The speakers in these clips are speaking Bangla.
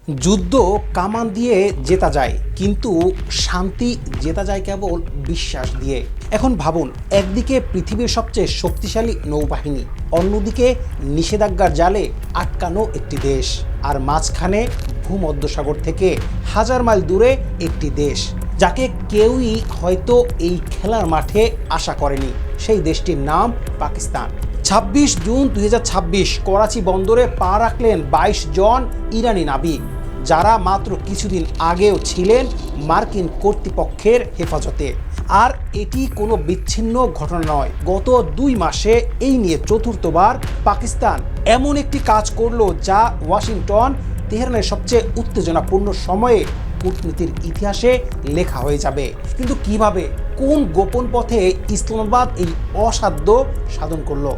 যুদ্ধ কামান দিয়ে জেতা যায়, কিন্তু শান্তি জেতা যায় কেবল বিশ্বাস দিয়ে। এখন ভাবুন, একদিকে পৃথিবীর সবচেয়ে শক্তিশালী নৌবাহিনী, অন্যদিকে নিষেধাজ্ঞার জালে আটকানো একটি দেশ, আর মাঝখানে ভূমধ্যসাগর থেকে হাজার মাইল দূরে একটি দেশ যাকে কেউই হয়তো এই খেলার মাঠে আশা করেনি। সেই দেশটির নাম পাকিস্তান। ২৬ জুন ২০২৬ করাচি বন্দরে পা রাখলেন ২২ জন ইরানি নাবিক, যারা মাত্র কিছুদিন আগেও ছিলেন মার্কিন কর্তৃপক্ষের হেফাজতে। আর এটি কোনো বিচ্ছিন্ন ঘটনা নয়। গত ২ মাসে এই নিয়ে চতুর্থবার পাকিস্তান এমন একটি কাজ করলো যা ওয়াশিংটন তেহরানের সবচেয়ে উত্তেজনাপূর্ণ সময়ে কূটনীতির ইতিহাসে লেখা হয়ে যাবে। কিন্তু কিভাবে, কোন গোপন পথে ইসলামাবাদ এই অসাধ্য সাধন করলো?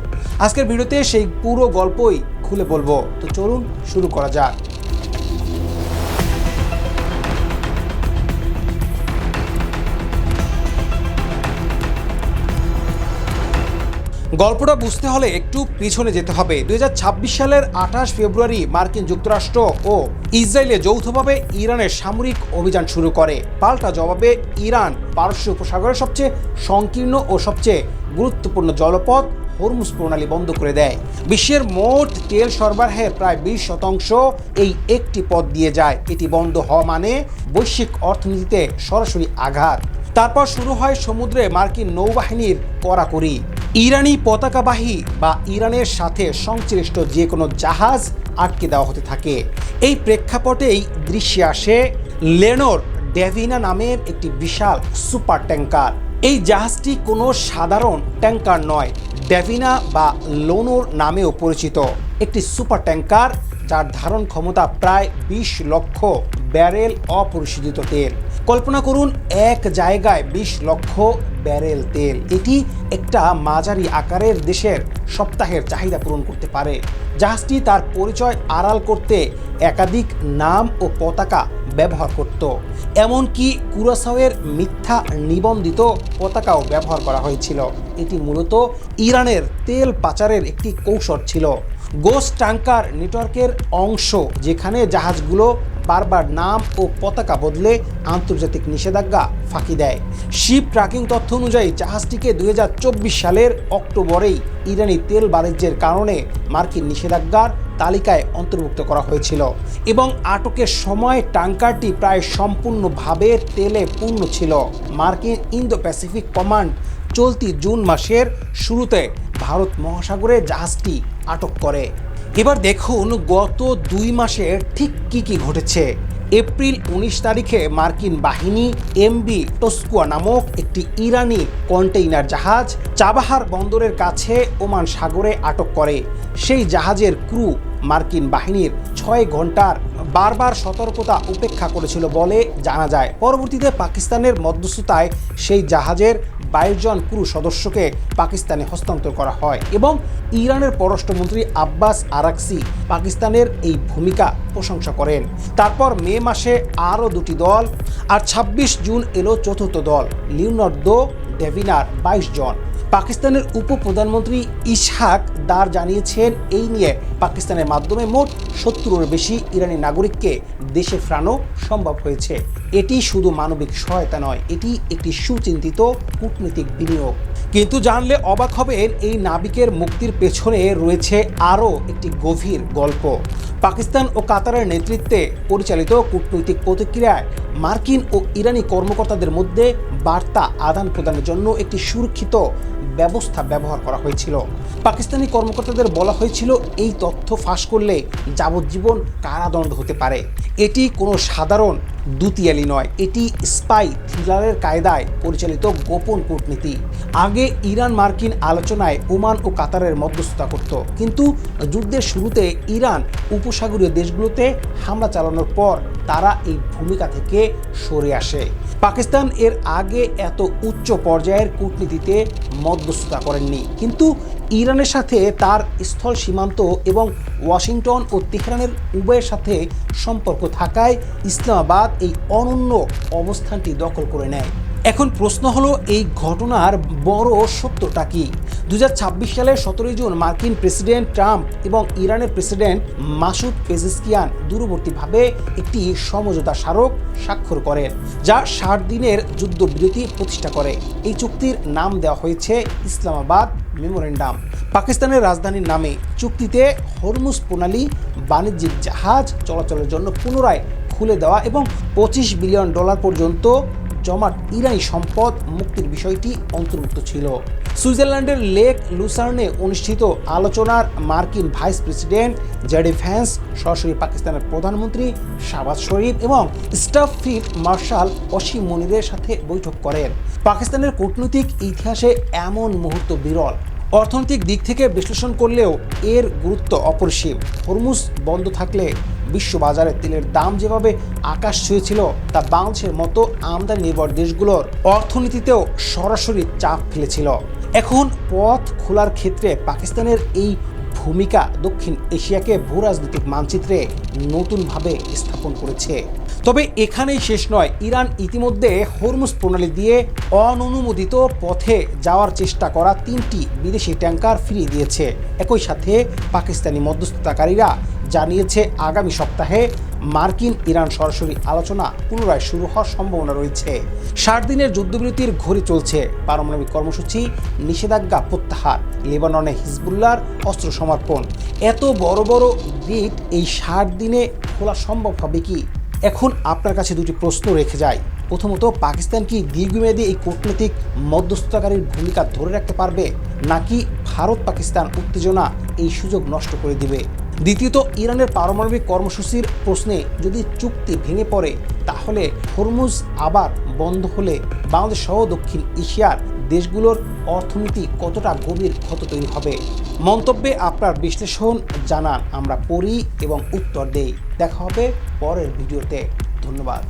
আজকের ভিডিওতে সেই পুরো গল্পই খুলে বলবো। তো চলুন শুরু করা যাক। গল্পটা বুঝতে হলে একটু পিছনে যেতে হবে। ২০২৬ সালের ২৮ ফেব্রুয়ারি মার্কিন যুক্তরাষ্ট্র ও ইসরায়েলে যৌথভাবে ইরানের সামরিক অভিযান শুরু করে। পাল্টা জবাবে ইরান পারস্য উপসাগরের সবচেয়ে সংকীর্ণ ও সবচেয়ে গুরুত্বপূর্ণ জলপথ হরমুজ প্রণালী বন্ধ করে দেয়। বিশ্বের মোট তেল সরবরাহের প্রায় ২০% এই একটি পথ দিয়ে যায়। এটি বন্ধ হওয়া মানে বৈশ্বিক অর্থনীতিতে সরাসরি আঘাত। তারপর শুরু হয় সমুদ্রে মার্কিন নৌবাহিনীর কড়াকড়ি। ইরানি পতাকাবাহী বা ইরানের সাথে সংশ্লিষ্ট যে কোনো জাহাজ আটকে দেওয়া হতে থাকে। এই প্রেক্ষাপটেই দৃশ্যে আসে লেনোর ডেভিনা নামের একটি বিশাল সুপার ট্যাঙ্কার। এই জাহাজটি কোনো সাধারণ ট্যাঙ্কার নয়, ডেভিনা বা লোনোর নামেও পরিচিত একটি সুপার ট্যাঙ্কার, যার ধারণ ক্ষমতা প্রায় ২০ লক্ষ ব্যারেল অপরিশোধিত তেল। কল্পনা করুন, এক জায়গায় ২০ লক্ষ ব্যারেল তেল। এটি একটা মাঝারি আকারের দেশের সপ্তাহের চাহিদা পূরণ করতে পারে। জাহাজটি তার পরিচয় আড়াল করতে একাধিক নাম ও পতাকা ব্যবহার করত। এমনকি কুরাসাওয়ের মিথ্যা নিবন্ধিত পতাকাও ব্যবহার করা হয়েছিল। এটি মূলত ইরানের তেল পাচারের একটি কৌশল ছিল। গোস্ট ট্যাঙ্কার নেটওয়ার্কের অংশ, যেখানে জাহাজগুলো বারবার নাম ও পতাকা বদলে আন্তর্জাতিক নিষেধাজ্ঞা ফাঁকি দেয়। শিপ ট্র্যাকিং তথ্য অনুযায়ী জাহাজটিকে ২০২৪ সালের অক্টোবরেই ইরানি তেল বাণিজ্যের কারণে মার্কিন নিষেধাজ্ঞার তালিকায় অন্তর্ভুক্ত করা হয়েছিল এবং আটকের সময় ট্যাঙ্কারটি প্রায় সম্পূর্ণভাবে তেলে পূর্ণ ছিল। মার্কিন ইন্দো প্যাসিফিক কমান্ড চলতি জুন মাসের শুরুতে ভারত মহাসাগরে জাহাজটি আটক করে। এবার দেখুন গত ২ মাসে ঠিক কি ঘটেছে। এপ্রিল ১৯ তারিখে মার্কিন বাহিনী এমবি টস্কুয়া নামক একটি ইরানি কন্টেইনার জাহাজ চাবাহার বন্দরের কাছে ওমান সাগরে আটক করে। সেই জাহাজের ক্রু মার্কিন বাহিনীর ৬ ঘন্টার বারবার সতর্কতা উপেক্ষা করেছিল বলে জানা যায়। পরবর্তীতে পাকিস্তানের মধ্যস্থতায় সেই জাহাজের ২২ জন ক্রু সদস্যকে পাকিস্তানে হস্তান্তর করা হয় এবং ইরানের পররাষ্ট্রমন্ত্রী আব্বাস আরাকসি পাকিস্তানের এই ভূমিকা প্রশংসা করেন। তারপর মে মাসে আরও ২টি দল, আর ২৬ জুন এলো চতুর্থ দল, লিওনার্দো ডেভিনার ২২ জন। পাকিস্তানের উপপ্রধানমন্ত্রী ইসহাক দার জানিয়েছেন, এই নিয়ে পাকিস্তানের মাধ্যমে মোট ৭০-এর বেশি ইরানি নাগরিককে দেশে ফেরানো সম্ভব হয়েছে। এটি শুধু মানবিক সহায়তা নয়, এটি একটি সুচিন্তিত কূটনৈতিক বিনিয়োগ। কিন্তু জানলে অবাক হবেন, এই নাবিকের মুক্তির পেছনে রয়েছে আরও একটি গভীর গল্প। পাকিস্তান ও কাতারের নেতৃত্বে পরিচালিত কূটনৈতিক প্রতিক্রিয়ায় মার্কিন ও ইরানি কর্মকর্তাদের মধ্যে বার্তা আদান প্রদানের জন্য একটি সুরক্ষিত ব্যবস্থা ব্যবহার করা হয়েছিল। পাকিস্তানি কর্মকর্তাদের বলা হয়েছিল, এই তথ্য ফাঁস করলে যাবজ্জীবন কারাদণ্ড হতে পারে। এটি কোনো সাধারণ দুতিয়ালি নয়, এটি স্পাই থ্রিলারের কায়দায় পরিচালিত গোপন কূটনীতি। আগে ইরান মার্কিন আলোচনায় ওমান ও কাতারের মধ্যস্থতা করত, কিন্তু যুদ্ধের শুরুতে ইরান উপসাগরীয় দেশগুলোতে হামলা চালানোর পর তারা এই ভূমিকা থেকে সরে আসে। পাকিস্তান এর আগে এত উচ্চ পর্যায়ের কূটনীতিতে মধ্যস্থতা করেননি, কিন্তু ইরানের সাথে তার স্থল সীমান্ত এবং ওয়াশিংটন ও তেহরানের উভয়ের সাথে সম্পর্ক থাকায় ইসলামাবাদ এই অনন্য অবস্থানটি দখল করে নেয়। এখন প্রশ্ন হলো, এই ঘটনার বড় সত্যটা কি? 2026 সালের 17 জুন মার্কিন প্রেসিডেন্ট ট্রাম্প এবং ইরানের প্রেসিডেন্ট মাসুদ পেজেশকিয়ান দূরবর্তীভাবে একটি সমঝোতা স্মারক স্বাক্ষর করেন, যা 60 দিনের যুদ্ধবিরতি প্রতিষ্ঠা করে। এই চুক্তির নাম দেওয়া হয়েছে ইসলামাবাদ মেমোরেন্ডাম। পাকিস্তানের রাজধানীর নামে চুক্তিতে হরমুজ প্রণালী বাণিজ্যিক জাহাজ চলাচলের জন্য পুনরায় খুলে দেওয়া এবং $25 বিলিয়ন পর্যন্ত জমাট ইরানি সম্পদ মুক্তির বিষয়টি অন্তর্ভুক্ত ছিল। সুইজারল্যান্ডের লেক লুসার্নে অনুষ্ঠিত আলোচনার মার্কিন ভাইস প্রেসিডেন্ট জেডি ভ্যান্স সরাসরি পাকিস্তানের প্রধানমন্ত্রী শাহবাজ শরীফ এবং স্টাফ ফিল্ড মার্শাল অসীম মনিরের সাথে বৈঠক করেন। পাকিস্তানের কূটনৈতিক ইতিহাসে এমন মুহূর্ত বিরল। অর্থনৈতিক দিক থেকে বিশ্লেষণ করলেও এর গুরুত্ব অপরিসীম। হরমুজ বন্ধ থাকলে বিশ্ববাজারে তেলের দাম যেভাবে আকাশ ছুঁয়েছিল, তা বাংলাদেশের মতো আমদানি নির্ভর দেশগুলোর অর্থনীতিতেও সরাসরি চাপ ফেলেছিল। এখন পথ খোলার ক্ষেত্রে পাকিস্তানের এই ভূমিকা দক্ষিণ এশিয়াকে ভূরাজনৈতিক মানচিত্রে নতুনভাবে স্থাপন করেছে। তবে এখানেই শেষ নয়। ইরান ইতিমধ্যে হরমুজ প্রণালী দিয়ে অননুমোদিত পথে যাওয়ার চেষ্টা করা 3টি বিদেশি ট্যাঙ্কার ফিরিয়ে দিয়েছে। একই সাথে পাকিস্তানি মধ্যস্থতাকারীরা জানিয়েছে আগামী সপ্তাহে মার্কিন ইরান সরাসরি আলোচনা পুনরায় শুরু হওয়ার সম্ভাবনা রয়েছে। 60 দিনের যুদ্ধবিরতির ঘড়ি চলছে। পারমাণবিক কর্মসূচি, নিষেধাজ্ঞা প্রত্যাহার, লেবাননে হিজবুল্লাহর অস্ত্র সমর্পণ। এত বড় বড় গ্রিড এই 60 দিনে খোলা সম্ভব হবে কি? এখন আপনার কাছে দুটি প্রশ্ন রেখে যায়। প্রথমত, পাকিস্তান কি দীর্ঘমেয়াদী এই কূটনৈতিক মধ্যস্থতাকারীর ভূমিকা ধরে রাখতে পারবে, নাকি ভারত পাকিস্তান উত্তেজনা এই সুযোগ নষ্ট করে দিবে? দ্বিতীয়ত, ইরানের পারমাণবিক কর্মসূচির প্রশ্নে যদি চুক্তি ভেঙে পড়ে, তাহলে হরমুজ আবার বন্ধ হলে বাংলাদেশ সহ দক্ষিণ এশিয়ার দেশগুলোর অর্থনীতি কতটা গভীর ক্ষত তৈরি হবে? মন্তব্যে আপনার বিশ্লেষণ জানান, আমরা পড়ি এবং উত্তর দেই। দেখা হবে পরের ভিডিওতে। ধন্যবাদ।